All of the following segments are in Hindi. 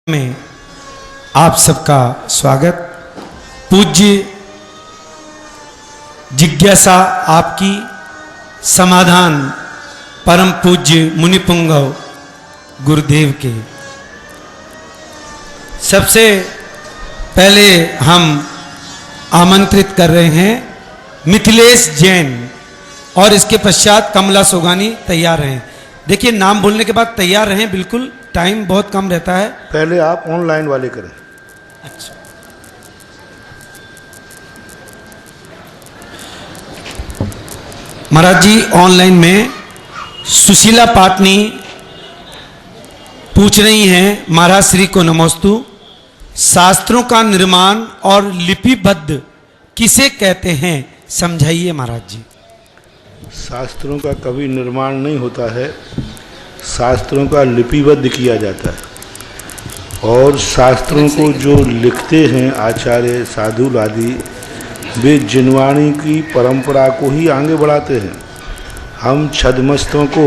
में आप सबका स्वागत। पूज्य जिज्ञासा आपकी, समाधान परम पूज्य मुनिपुंगव गुरुदेव के। सबसे पहले हम आमंत्रित कर रहे हैं मिथिलेश जैन और इसके पश्चात कमला सोगानी तैयार रहें। देखिए, नाम बोलने के बाद तैयार रहें, बिल्कुल टाइम बहुत कम रहता है। पहले आप ऑनलाइन वाले करें। अच्छा, महाराज जी ऑनलाइन में सुशीला पाटनी पूछ रही हैं, महाराज श्री को नमोस्तु। शास्त्रों का निर्माण और लिपिबद्ध किसे कहते हैं, समझाइए महाराज जी। शास्त्रों का कभी निर्माण नहीं होता है, शास्त्रों का लिपिबद्ध किया जाता है। और शास्त्रों को जो लिखते हैं आचार्य साधु आदि, वे जिनवाणी की परंपरा को ही आगे बढ़ाते हैं। हम छद्मस्तों को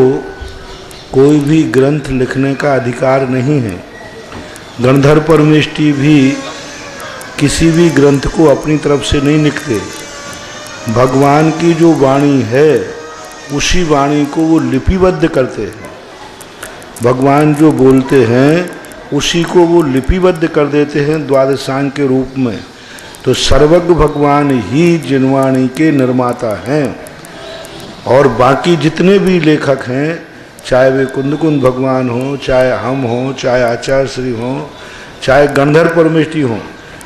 कोई भी ग्रंथ लिखने का अधिकार नहीं है। गणधर परमेष्टि भी किसी भी ग्रंथ को अपनी तरफ से नहीं लिखते। भगवान की जो वाणी है उसी वाणी को वो लिपिबद्ध करते हैं। भगवान जो बोलते हैं उसी को वो लिपिबद्ध कर देते हैं द्वादशांग के रूप में। तो सर्वज्ञ भगवान ही जिनवाणी के निर्माता हैं। और बाकी जितने भी लेखक हैं, चाहे वे कुंद भगवान हों, चाहे हम हों, चाहे आचार्य श्री हों, चाहे गणधर परमेष्टि हों,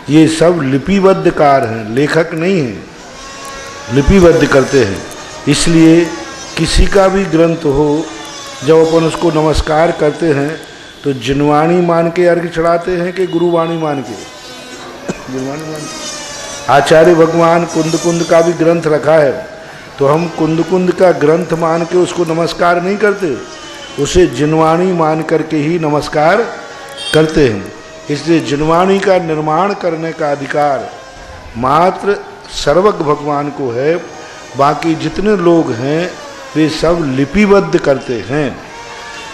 ये सब लिपिबद्धकार हैं, लेखक नहीं हैं, लिपिबद्ध करते हैं। इसलिए किसी का भी ग्रंथ हो, जब अपन उसको नमस्कार करते हैं तो जिनवाणी मान के अर्घ्य चढ़ाते हैं कि गुरुवाणी मान के? गुरुवाणी मान के। आचार्य भगवान कुंद का भी ग्रंथ रखा है, तो हम कुंद का ग्रंथ मान के उसको नमस्कार नहीं करते, उसे जिनवाणी मान करके ही नमस्कार करते हैं। इसलिए जिनवाणी का निर्माण करने का अधिकार मात्र सर्वज्ञ भगवान को है। बाकी जितने लोग हैं वे सब लिपिबद्ध करते हैं।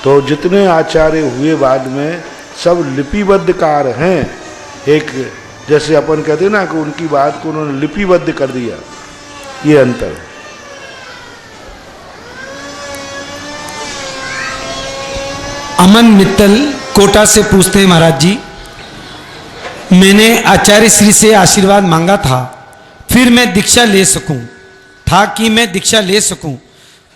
तो जितने आचार्य हुए बाद में सब लिपिबद्धकार हैं। एक जैसे अपन कहते हैं ना कि उनकी बात को उन्होंने लिपिबद्ध कर दिया, ये अंतर है। अमन मित्तल कोटा से पूछते हैं, महाराज जी मैंने आचार्य श्री से आशीर्वाद मांगा था, फिर मैं दीक्षा ले सकूं, कि मैं दीक्षा ले सकूं,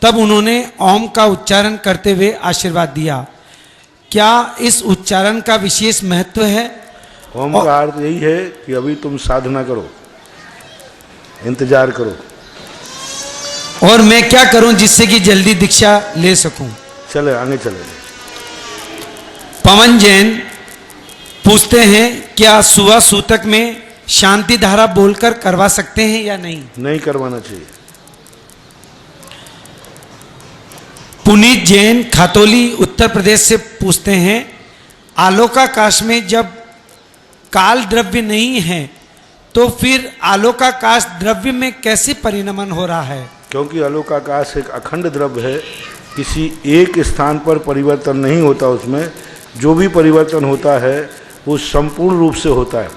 तब उन्होंने ओम का उच्चारण करते हुए आशीर्वाद दिया। क्या इस उच्चारण का विशेष महत्व है? ओम का अर्थ यही है कि अभी तुम साधना करो, इंतजार करो। और मैं क्या करूं जिससे कि जल्दी दीक्षा ले सकूं? चले आगे चले। पवन जैन पूछते हैं, क्या सुबह सूतक में शांति धारा बोलकर करवा सकते हैं या नहीं? नहीं करवाना चाहिए। पुनीत जैन खातौली उत्तर प्रदेश से पूछते हैं, आलोकाकाश में जब काल द्रव्य नहीं है तो फिर आलोकाकाश द्रव्य में कैसे परिणमन हो रहा है? क्योंकि आलोकाकाश एक अखंड द्रव्य है, किसी एक स्थान पर परिवर्तन नहीं होता। उसमें जो भी परिवर्तन होता है वो संपूर्ण रूप से होता है।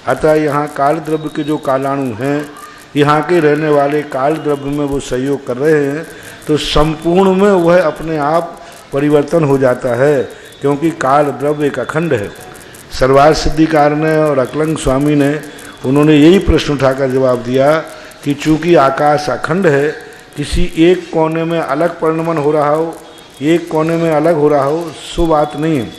अतः यहाँ काल द्रव्य के जो कालाणु हैं, यहाँ के रहने वाले काल द्रव्य में वो सहयोग कर रहे हैं, तो संपूर्ण में वह अपने आप परिवर्तन हो जाता है। क्योंकि काल द्रव्य एक अखंड है। सर्वार्थ सिद्धिकार ने और अकलंग स्वामी ने उन्होंने यही प्रश्न उठाकर जवाब दिया कि चूंकि आकाश अखंड है, किसी एक कोने में अलग परिणमन हो रहा हो, एक कोने में अलग हो रहा हो, सो बात नहीं है।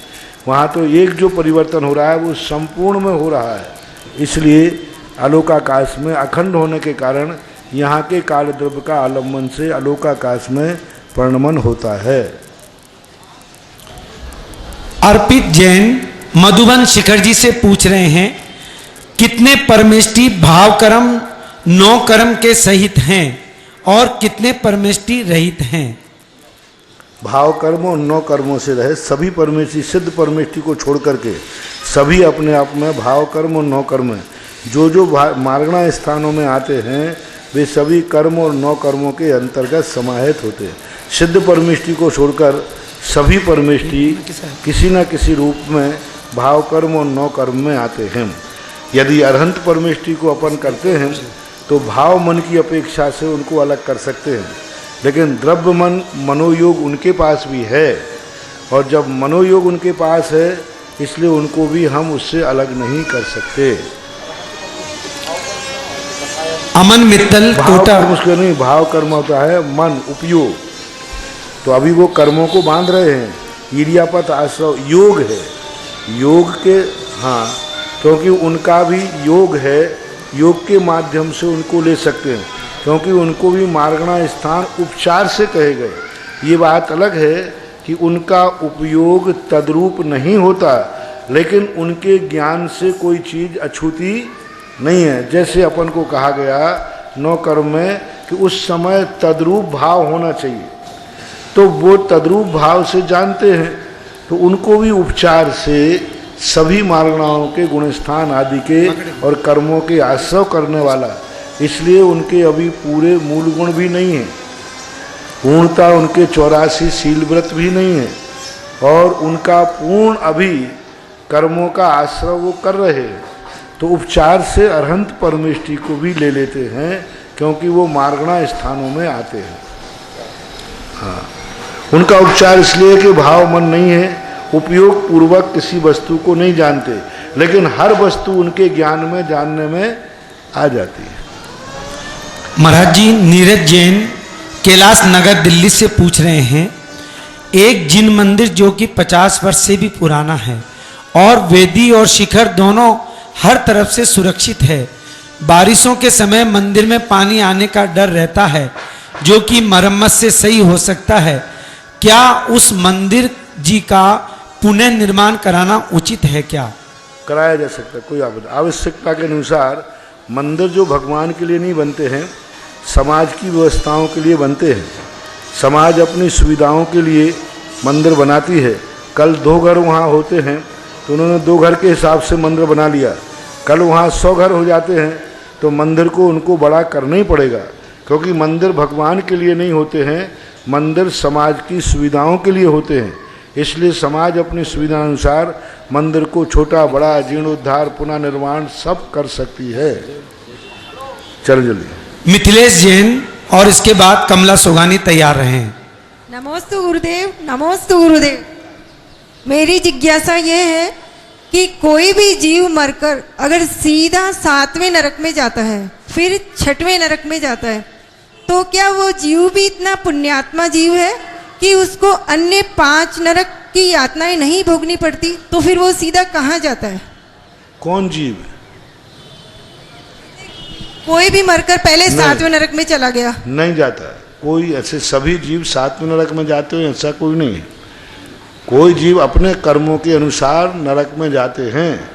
वहाँ तो एक जो परिवर्तन हो रहा है वो संपूर्ण में हो रहा है। इसलिए आलोकाकाश में अखंड होने के कारण यहाँ के काल द्रव्य का आलम्बन से आलोकाकाश में परिणमन होता है। अर्पित जैन मधुबन शिखर जी से पूछ रहे हैं, कितने परमेष्टि भाव कर्म 9 कर्म के सहित हैं और कितने परमेष्टि रहित हैं? भाव कर्म और 9 कर्मों से रहे सभी परमेष्टि, सिद्ध परमेष्टि को छोड़ करके सभी अपने आप में भाव कर्म और 9 कर्म हैं। जो मार्गणा स्थानों में आते हैं वे सभी कर्म और 9 कर्मों के अंतर्गत समाहित होते हैं। सिद्ध परमेष्टि को छोड़कर सभी परमेष्टि किसी न किसी रूप में भाव कर्म और नौ कर्म में आते हैं। यदि अरहंत परमेष्टि को अपन करते हैं तो भाव मन की अपेक्षा से उनको अलग कर सकते हैं, लेकिन द्रव्य मन मनोयोग उनके पास भी है, और जब मनोयोग उनके पास है इसलिए उनको भी हम उससे अलग नहीं कर सकते। अमन मित्तल भाव कोटा कर्म उसका नहीं, भाव कर्म होता है मन उपयोग। तो अभी वो कर्मों को बांध रहे हैं, ईर्यापत आश्रव योग है, योग के, हाँ, क्योंकि उनका भी योग है, योग के माध्यम से उनको ले सकते हैं, क्योंकि उनको भी मार्गणा स्थान उपचार से कहे गए। ये बात अलग है कि उनका उपयोग तद्रूप नहीं होता, लेकिन उनके ज्ञान से कोई चीज़ अछूती नहीं है। जैसे अपन को कहा गया नौ कर्म में कि उस समय तद्रूप भाव होना चाहिए, तो वो तद्रूप भाव से जानते हैं, तो उनको भी उपचार से सभी मार्गणाओं के गुणस्थान आदि के और कर्मों के आश्रव करने वाला, इसलिए उनके अभी पूरे मूल गुण भी नहीं है, पूर्णता उनके 84 शील व्रत भी नहीं है, और उनका पूर्ण अभी कर्मों का आश्रव वो कर रहे हैं। तो उपचार से अरहंत परमेष्टि को भी ले लेते हैं, क्योंकि वो मार्गणा स्थानों में आते हैं। हाँ, उनका उपचार इसलिए कि भाव मन नहीं है, उपयोग पूर्वक किसी वस्तु को नहीं जानते, लेकिन हर वस्तु उनके ज्ञान में जानने में आ जाती है। महाराज जी नीरज जैन कैलाश नगर दिल्ली से पूछ रहे हैं, एक जिन मंदिर जो कि 50 वर्ष से भी पुराना है और वेदी और शिखर दोनों हर तरफ से सुरक्षित है, बारिशों के समय मंदिर में पानी आने का डर रहता है जो कि मरम्मत से सही हो सकता है, क्या उस मंदिर जी का पुनः निर्माण कराना उचित है? क्या कराया जा सकता है, कोई आवश्यकता के अनुसार। मंदिर जो भगवान के लिए नहीं बनते हैं, समाज की व्यवस्थाओं के लिए बनते हैं। समाज अपनी सुविधाओं के लिए मंदिर बनाती है। कल 2 घर वहाँ होते हैं तो उन्होंने 2 घर के हिसाब से मंदिर बना लिया, कल वहाँ 100 घर हो जाते हैं तो मंदिर को उनको बड़ा करना ही पड़ेगा, क्योंकि मंदिर भगवान के लिए नहीं होते हैं, मंदिर समाज की सुविधाओं के लिए होते हैं। इसलिए समाज अपनी सुविधा अनुसार मंदिर को छोटा बड़ा जीर्णोद्धार पुनः निर्माण सब कर सकती है। चल जल्दी। मिथिलेश जैन और इसके बाद कमला सोगानी तैयार रहे। नमोस्तु गुरुदेव, नमोस्तु गुरुदेव। मेरी जिज्ञासा ये है कि कोई भी जीव मरकर अगर सीधा 7वें नरक में जाता है, फिर 6वें नरक में जाता है, तो क्या वो जीव भी इतना पुण्यात्मा जीव है कि उसको अन्य 5 नरक की यातनाएं नहीं भोगनी पड़ती? तो फिर वो सीधा कहाँ जाता है? कौन जीव? कोई भी मरकर पहले 7वें नरक में चला गया नहीं जाता। कोई ऐसे सभी जीव 7वें नरक में जाते हो ऐसा कोई नहीं है। कोई जीव अपने कर्मों के अनुसार नरक में जाते हैं,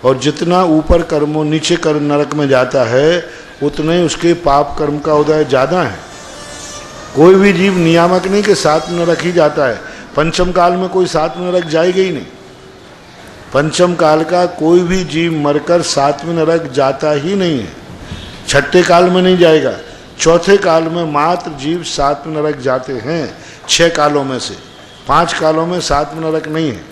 और जितना ऊपर कर्मों नीचे नरक में जाता है उतने ही उसके पाप कर्म का उदय ज़्यादा है। कोई भी जीव नियामक नहीं कि 7वें नरक ही जाता है। पंचम काल में कोई 7वें नरक जाएगा ही नहीं। पंचम काल का कोई भी जीव मरकर 7वें नरक जाता ही नहीं है। 6ठे काल में नहीं जाएगा। 4थे काल में मात्र जीव 7वें नरक जाते हैं। 6 कालों में से 5 कालों में 7वें नरक नहीं है।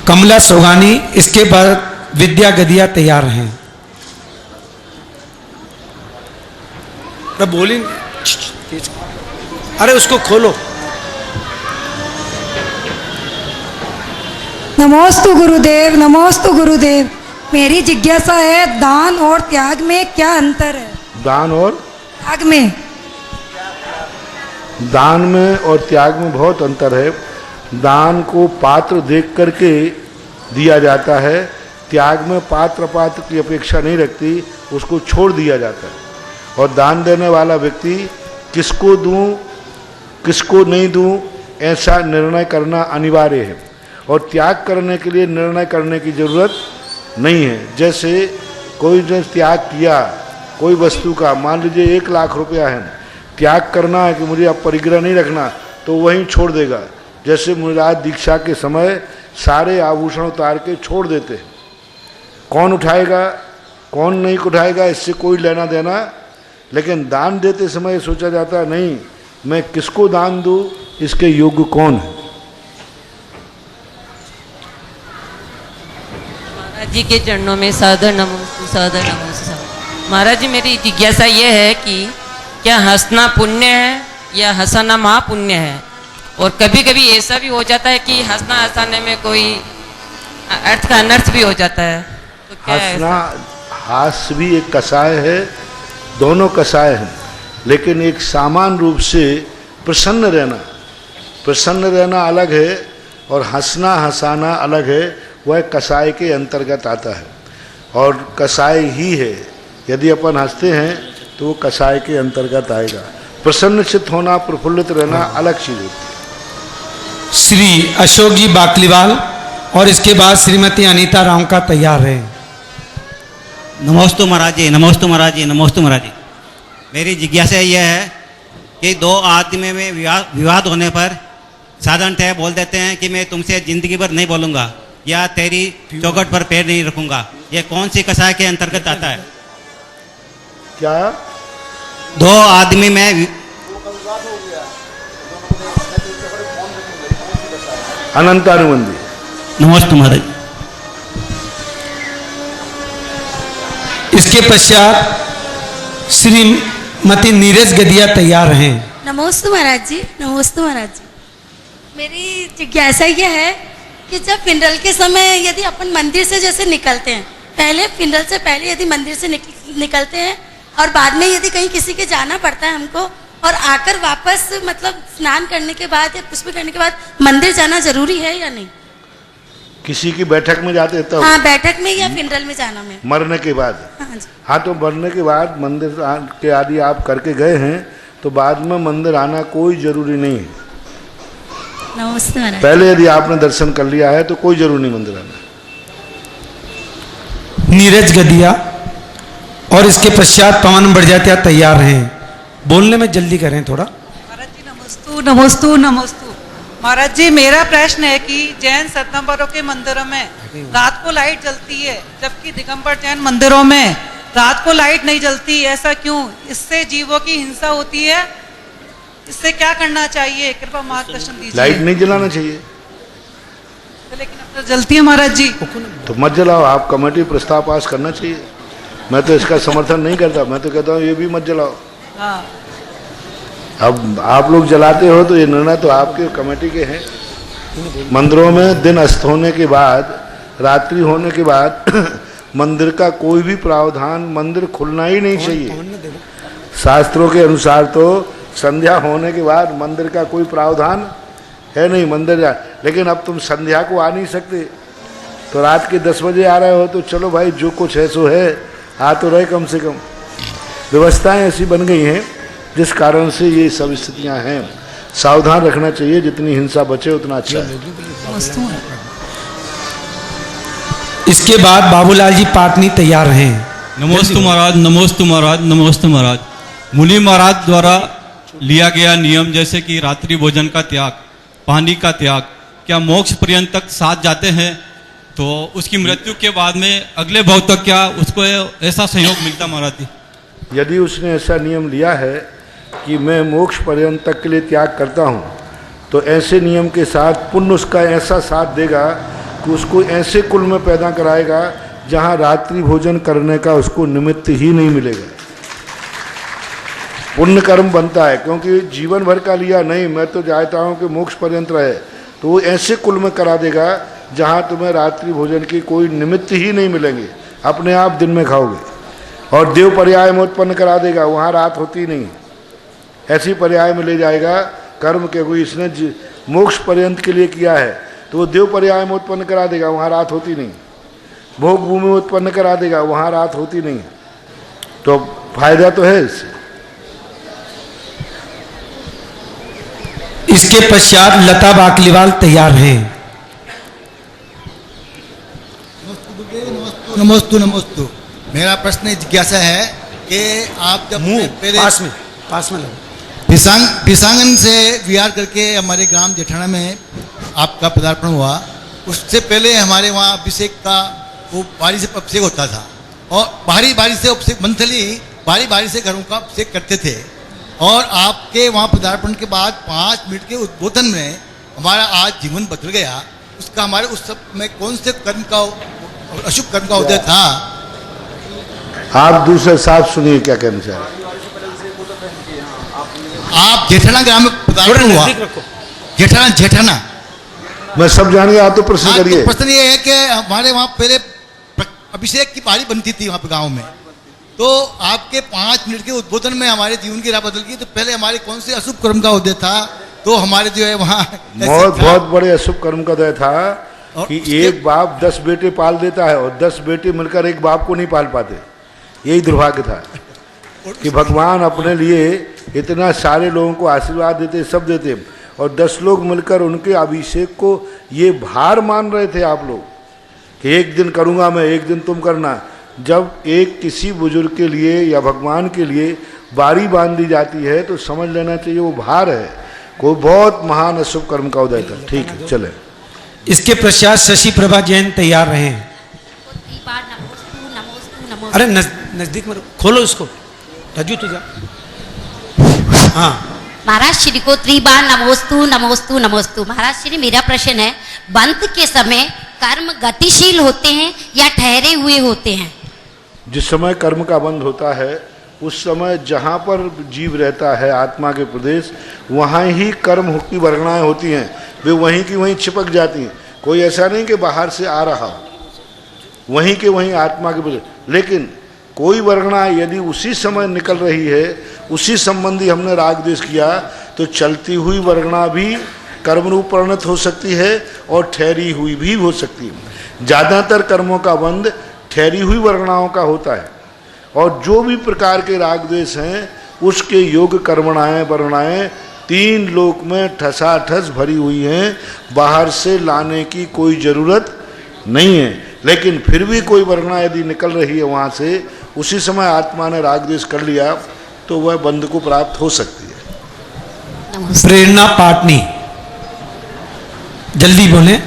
कमला सोगानी, इसके बाद विद्या गदिया तैयार हैं। बोली, अरे उसको खोलो। नमोस्तु गुरुदेव, नमोस्तु गुरुदेव। मेरी जिज्ञासा है, दान और त्याग में क्या अंतर है? दान और त्याग में? दान में और त्याग में बहुत अंतर है। दान को पात्र देख करके दिया जाता है, त्याग में पात्र पात्र की अपेक्षा नहीं रखती, उसको छोड़ दिया जाता है। और दान देने वाला व्यक्ति किसको दूं किसको नहीं दूं ऐसा निर्णय करना अनिवार्य है, और त्याग करने के लिए निर्णय करने की ज़रूरत नहीं है। जैसे कोई ने त्याग किया कोई वस्तु का, मान लीजिए 1 लाख रुपया है, त्याग करना है कि मुझे अब परिग्रह नहीं रखना, तो वहीं छोड़ देगा। जैसे मुराद दीक्षा के समय सारे आभूषण उतार के छोड़ देते हैं। कौन उठाएगा कौन नहीं उठाएगा इससे कोई लेना देना, लेकिन दान देते समय सोचा जाता है नहीं मैं किसको दान दूँ, इसके योग्य कौन है। महाराज जी के चरणों में सादर नमोस्तु, सादर नमोस्तु। महाराज जी, मेरी जिज्ञासा ये है कि क्या हंसना पुण्य है या हंसाना महापुण्य है? और कभी कभी ऐसा भी हो जाता है कि हंसना हंसाने में कोई अर्थ का अनर्थ भी हो जाता है, तो क्या है हंसना, ऐसा? हास्य भी एक कषाय है, दोनों कषाय हैं, लेकिन एक सामान्य रूप से प्रसन्न रहना अलग है और हंसना हंसाना अलग है। वह कषाय के अंतर्गत आता है और कषाय ही है। यदि अपन हंसते हैं तो वो कषाय के अंतर्गत आएगा। प्रसन्नचित्त होना, प्रफुल्लित रहना अलग चीज होती है। श्री अशोक जी बाकलीवाल और इसके बाद श्रीमती अनीता राव का तैयार है। नमोस्तु महाराज जी, नमोस्तु महाराज जी, नमोस्तु महाराज जी। मेरी जिज्ञासा यह है कि दो आदमी में विवाद होने पर साधारणतः बोल देते हैं कि मैं तुमसे जिंदगी भर नहीं बोलूँगा या तेरी चौखट पर पैर नहीं रखूँगा। यह कौन सी कषाय के अंतर्गत आता है? क्या? दो आदमी में अनंतानुबंधी। नमोस्तु महाराज। इसके पश्चात श्रीमती नीरज गदिया तैयार हैं। नमोस्तु महाराज जी, नमोस्तु महाराज जी। मेरी जिज्ञासा यह है कि जब फिनरल के समय यदि अपन मंदिर से जैसे निकलते हैं, पहले फिनरल से पहले यदि मंदिर से निकलते हैं और बाद में यदि कहीं किसी के जाना पड़ता है हमको, और आकर वापस मतलब स्नान करने के बाद या कुछ भी करने के बाद मंदिर जाना जरूरी है या नहीं? किसी की बैठक में जाते तो? हाँ, बैठक में या फिनरल में जाना में। मरने के बाद? हाँ जी। हाँ, तो मरने के बाद मंदिर के आदि आप करके गए हैं तो बाद में मंदिर आना कोई जरूरी नहीं है। नमस्ते महाराज। पहले यदि आपने दर्शन कर लिया है तो कोई जरूरी नहीं मंदिर आना। नीरज गदिया और इसके पश्चात पवन बढ़जात्या तैयार हैं। बोलने में जल्दी करें थोड़ा। महाराज जी नमोस्तु, नमोस्तु, नमोस्तु। महाराज जी, मेरा प्रश्न है कि जैन सतंबरों के मंदिरों में रात को लाइट जलती है, जबकि दिगंबर जैन मंदिरों में रात को लाइट नहीं जलती, ऐसा क्यों? इससे जीवों की हिंसा होती है, इससे क्या करना चाहिए? कृपया मार्गदर्शन दीजिए। लाइट नहीं जलाना चाहिए। लेकिन अब तो जलती है महाराज जी। तो मत जलाओ, आप कमेटी प्रस्ताव पास करना चाहिए। मैं तो इसका समर्थन नहीं करता, मैं तो कहता हूँ ये भी मत जलाओ। हाँ। अब आप लोग जलाते हो तो ये निर्णय तो आपके कमेटी के हैं। मंदिरों में दिन अस्त होने के बाद, रात्रि होने के बाद मंदिर का कोई भी प्रावधान, मंदिर खुलना ही नहीं चाहिए। शास्त्रों के अनुसार तो संध्या होने के बाद मंदिर का कोई प्रावधान है नहीं मंदिर जा। लेकिन अब तुम संध्या को आ नहीं सकते, तो रात के 10 बजे आ रहे हो तो चलो भाई जो कुछ है सो है, आ तो रहे। कम से कम व्यवस्थाएं ऐसी बन गई हैं जिस कारण से ये सब स्थितियां हैं। सावधान रखना चाहिए, जितनी हिंसा बचे उतना अच्छा है। इसके बाद बाबूलाल जी पाटनी तैयार हैं। नमोस्तु महाराज, नमोस्तु महाराज, नमोस्तु महाराज। मुनि महाराज द्वारा लिया गया नियम जैसे कि रात्रि भोजन का त्याग, पानी का त्याग, क्या मोक्ष पर्यंत तक साथ जाते हैं? तो उसकी मृत्यु के बाद में अगले भाव तक क्या उसको ऐसा संयोग मिलता महाराज जी? यदि उसने ऐसा नियम लिया है कि मैं मोक्ष पर्यंत तक के लिए त्याग करता हूँ, तो ऐसे नियम के साथ पुण्य उसका ऐसा साथ देगा कि उसको ऐसे कुल में पैदा कराएगा जहाँ रात्रि भोजन करने का उसको निमित्त ही नहीं मिलेगा। पुण्य कर्म बनता है, क्योंकि जीवन भर का लिया नहीं, मैं तो चाहता हूँ कि मोक्ष पर्यंत रहे, तो वो ऐसे कुल में करा देगा जहाँ तुम्हें रात्रि भोजन की कोई निमित्त ही नहीं मिलेंगे, अपने आप दिन में खाओगे। और देव पर्याय में उत्पन्न करा देगा, वहाँ रात होती नहीं, ऐसी पर्याय में ले जाएगा कर्म के। कोई इसने मोक्ष पर्यंत के लिए किया है तो वो देव पर्याय में उत्पन्न करा देगा, वहाँ रात होती नहीं। भोग भूमि में उत्पन्न करा देगा, वहाँ रात होती नहीं। तो फायदा तो है इससे। इसके पश्चात लता बाकलीवाल तैयार हैं। नमोस्तु, नमोस्तु। मेरा प्रश्न जिज्ञासा है कि आप जब पहले पास में पिसांगन से विहार करके हमारे ग्राम जेठाना में आपका पदार्पण हुआ, उससे पहले हमारे वहाँ अभिषेक का वो बारी से अभिषेक होता था और बारी से अभिषेक मंथली बारी से घरों का अभिषेक करते थे। और आपके वहाँ पदार्पण के बाद 5 मिनट के उद्बोधन में हमारा आज जीवन बदल गया। उसका हमारे उस सब में कौन से कर्म का और अशुभ कर्म का उदय था। आप दूसरे साफ सुनिए क्या कहना चाह रहे हैं। आप जेठाना ग्राम में पदार्पण हुआ। जेठाना मैं सब जान गया, आप तो प्रश्न हाँ, करिए। तो प्रश्न ये है कि हमारे वहाँ पहले अभिषेक की पारी बनती थी वहाँ पे गाँव में, तो आपके 5 मिनट के उद्बोधन में हमारे जीवन की राह बदल गई। तो पहले हमारे कौन से अशुभ कर्म का उदय था, तो हमारे जो है वहाँ बहुत बड़े अशुभ कर्म का उदय था कि एक बाप 10 बेटे पाल देता है और 10 बेटे मिलकर एक बाप को नहीं पाल पाते। यही दुर्भाग्य था कि भगवान अपने लिए इतना सारे लोगों को आशीर्वाद देते, सब देते, और 10 लोग मिलकर उनके अभिषेक को ये भार मान रहे थे आप लोग कि एक दिन करूँगा मैं, एक दिन तुम करना। जब एक किसी बुजुर्ग के लिए या भगवान के लिए बारी बांध दी जाती है तो समझ लेना चाहिए वो भार है। कोई बहुत महान अशुभ कर्म का उदय था। ठीक है, चले। इसके पश्चात शशि प्रभा जैन तैयार रहे हैं। अरे नजदीक में खोलो इसको, रजू तुझा। हाँ महाराज श्री को त्रिबार नमोस्तु नमोस्तु नमोस्तु। महाराज श्री, मेरा प्रश्न है, बंध के समय कर्म गतिशील होते हैं या ठहरे हुए होते हैं? जिस समय कर्म का बंध होता है उस समय जहाँ पर जीव रहता है आत्मा के प्रदेश, वहाँ ही कर्म की वर्गणाएँ होती हैं, वे वहीं की वहीं चिपक जाती हैं। कोई ऐसा नहीं कि बाहर से आ रहा हो, वहीं के वहीं आत्मा के प्रदेश। लेकिन कोई वर्गणा यदि उसी समय निकल रही है, उसी संबंधी हमने राग द्वेष किया, तो चलती हुई वर्गणा भी कर्म रूप परिणत हो सकती है और ठहरी हुई भी हो सकती है। ज़्यादातर कर्मों का बंध ठहरी हुई वर्गणाओं का होता है, और जो भी प्रकार के राग द्वेष हैं उसके योग कर्मणाएँ वर्गणाएँ 3 लोक में ठसाठस भरी हुई हैं, बाहर से लाने की कोई ज़रूरत नहीं है। लेकिन फिर भी कोई वर्गणा यदि निकल रही है वहाँ से, उसी समय आत्मा ने राग द्वेष कर लिया तो वह बंध को प्राप्त हो सकती है। प्रेरणा पाटनी, जल्दी बोले।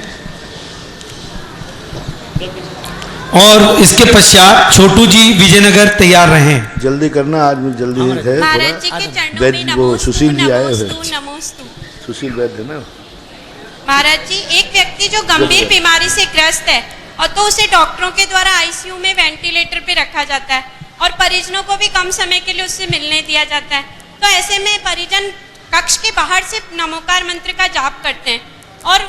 और इसके पश्चात छोटू जी विजयनगर तैयार रहे हैं। जल्दी करना, आज में जल्दी है। महाराज जी के चरणों में वो सुशील जी आए हुए, नमोस्तु। सुशील वैद्य ना। महाराज जी, एक व्यक्ति जो गंभीर बीमारी से ग्रस्त है और तो उसे डॉक्टरों के द्वारा आईसीयू में वेंटिलेटर पे रखा जाता है और परिजनों को भी कम समय के लिए उससे मिलने दिया जाता है। तो ऐसे में परिजन कक्ष के बाहर से नमोकार मंत्र का जाप करते हैं और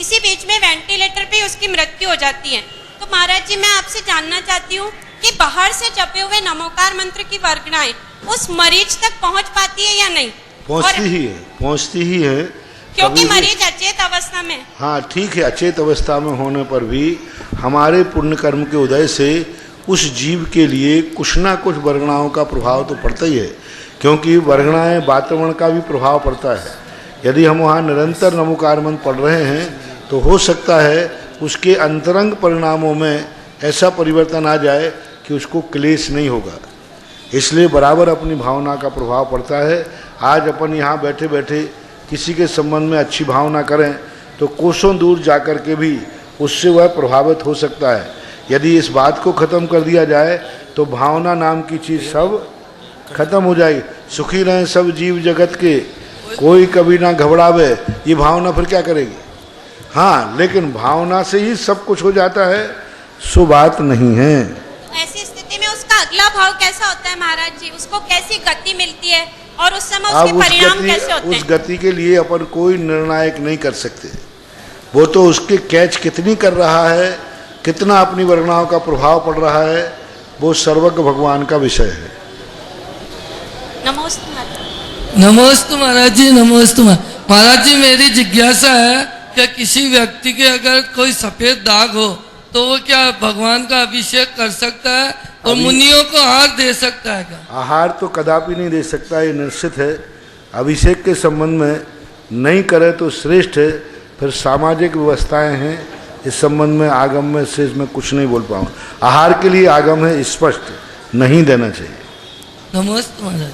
इसी बीच में वेंटिलेटर पे उसकी मृत्यु हो जाती है। तो महाराज जी, मैं आपसे जानना चाहती हूँ कि बाहर से जपे हुए नमोकार मंत्र की वर्गणाएं उस मरीज तक पहुँच पाती है या नहीं? पहुँचती ही है क्योंकि मरीज अचेत अवस्था में। हाँ ठीक है, अचेत अवस्था में होने पर भी हमारे पुण्य कर्म के उदय से उस जीव के लिए कुछ ना कुछ वर्गणाओं का प्रभाव तो पड़ता ही है, क्योंकि वर्गणाएं वातावरण का भी प्रभाव पड़ता है। यदि हम वहाँ निरंतर नमोकार मंत्र पढ़ रहे हैं तो हो सकता है उसके अंतरंग परिणामों में ऐसा परिवर्तन आ जाए कि उसको क्लेश नहीं होगा। इसलिए बराबर अपनी भावना का प्रभाव पड़ता है। आज अपन यहाँ बैठे बैठे किसी के संबंध में अच्छी भावना करें तो कोसों दूर जाकर के भी उससे वह प्रभावित हो सकता है। यदि इस बात को ख़त्म कर दिया जाए तो भावना नाम की चीज़ सब खत्म हो जाएगी। सुखी रहें सब जीव जगत के, कोई कभी ना घबरावे, ये भावना फिर क्या करेगी? हाँ, लेकिन भावना से ही सब कुछ हो जाता है, सो बात नहीं है। ऐसी स्थिति में उसका अगला भाव कैसा होता है महाराज जी? उसको कैसी गति मिलती है और उस समय उसके परिणाम कैसे होते हैं? उस गति के लिए अपन कोई निर्णायक नहीं कर सकते। वो तो उसके कैच कितनी कर रहा है, कितना अपनी वर्गणाओं का प्रभाव पड़ रहा है, वो सर्वज्ञ भगवान का विषय है। नमोस्तु महाराज जी, नमोस्तु महाराज जी। मेरी जिज्ञासा है कि किसी व्यक्ति के अगर कोई सफेद दाग हो तो वो क्या भगवान का अभिषेक कर सकता है और मुनियों को आहार दे सकता है क्या? आहार तो कदापि नहीं दे सकता, ये निश्चित है। अभिषेक के संबंध में नहीं करे तो श्रेष्ठ है। फिर सामाजिक व्यवस्थाएं हैं, इस संबंध में आगम में से मैं कुछ नहीं बोल पाऊँ। आहार के लिए आगम है स्पष्ट, नहीं देना चाहिए। नमस्ते महाराज।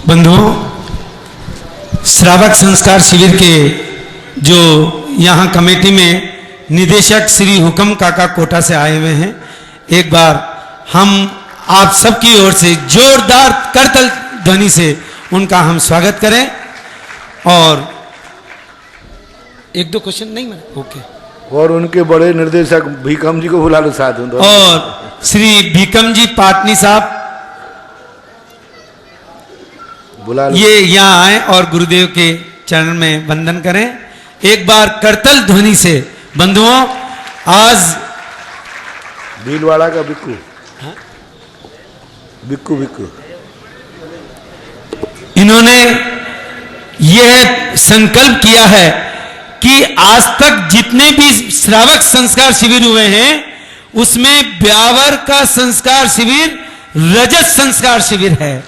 बंधुओं, श्रावक संस्कार शिविर के जो यहाँ कमेटी में निदेशक श्री हुकम काका कोटा से आए हुए हैं, एक बार हम आप सबकी ओर से जोरदार करतल ध्वनि से उनका हम स्वागत करें। और 1-2 क्वेश्चन नहीं, मैंने ओके। और उनके बड़े निर्देशक भीकम जी को बुला लो साथ में। और श्री भीकम जी पाटनी साहब बुला लो। ये यहाँ आए और गुरुदेव के चरण में वंदन करें। एक बार करतल ध्वनि से बंधुओं, आज भीलवाड़ा का बिक्कू, बिक्कू बिक्कू इन्होंने यह संकल्प किया है कि आज तक जितने भी श्रावक संस्कार शिविर हुए हैं उसमें ब्यावर का संस्कार शिविर रजत संस्कार शिविर है।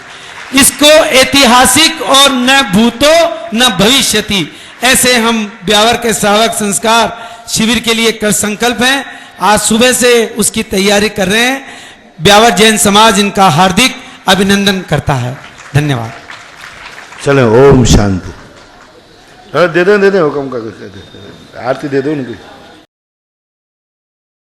इसको ऐतिहासिक और न भूतो न भविष्यति, ऐसे हम ब्यावर के श्रावक संस्कार शिविर के लिए कर संकल्प हैं। आज सुबह से उसकी तैयारी कर रहे हैं। ब्यावर जैन समाज इनका हार्दिक अभिनंदन करता है। धन्यवाद। चलें, ओम शांति। दे दो हुक्म का, आरती दे दो उनकी।